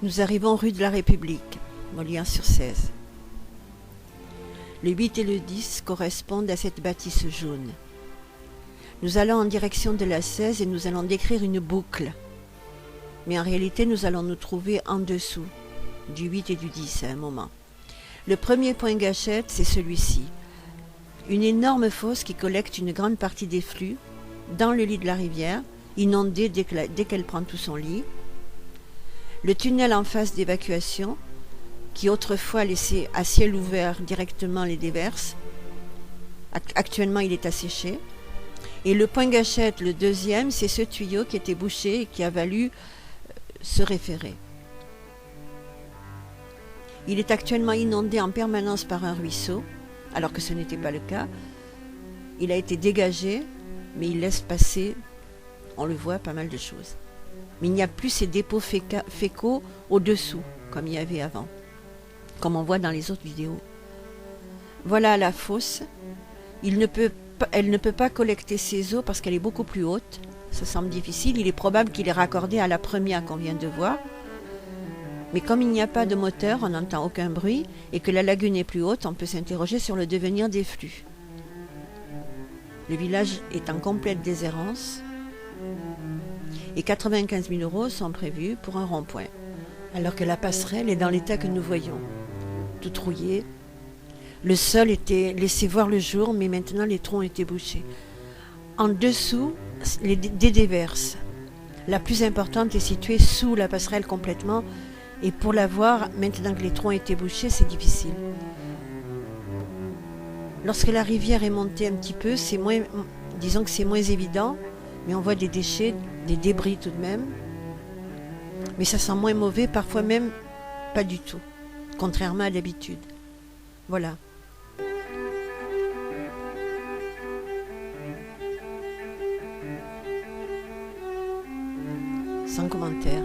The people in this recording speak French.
Nous arrivons rue de la République, Molière-sur-Cèze. Le 8 et le 10 correspondent à cette bâtisse jaune. Nous allons en direction de la 16 et nous allons décrire une boucle. Mais en réalité, nous allons nous trouver en dessous du 8 et du 10 à un moment. Le premier point gâchette, c'est celui-ci. Une énorme fosse qui collecte une grande partie des flux dans le lit de la rivière, inondée dès qu'elle prend tout son lit. Le tunnel en face d'évacuation, qui autrefois laissait à ciel ouvert directement les déverses. Actuellement, il est asséché. Et le point gâchette, le deuxième, c'est ce tuyau qui était bouché et qui a valu se référer. Il est actuellement inondé en permanence par un ruisseau, alors que ce n'était pas le cas. Il a été dégagé, mais il laisse passer, on le voit, pas mal de choses. Mais il n'y a plus ces dépôts fécaux au-dessous, comme il y avait avant, comme on voit dans les autres vidéos. Voilà la fosse. Elle ne peut pas collecter ses eaux parce qu'elle est beaucoup plus haute. Ça semble difficile. Il est probable qu'il est raccordé à la première qu'on vient de voir. Mais comme il n'y a pas de moteur, on n'entend aucun bruit, et que la lagune est plus haute, on peut s'interroger sur le devenir des flux. Le village est en complète déshérence, et 95 000 € sont prévus pour un rond-point, alors que la passerelle est dans l'état que nous voyons, tout rouillé. Le sol était laissé voir le jour, mais maintenant les trous ont été bouchés. En dessous, des déverses. La plus importante est située sous la passerelle complètement, et pour la voir, maintenant que les trous ont été bouchés, c'est difficile. Lorsque la rivière est montée un petit peu, disons que c'est moins évident, mais on voit des déchets, des débris tout de même. Mais ça sent moins mauvais, parfois même pas du tout, contrairement à d'habitude. Voilà. Sans commentaire.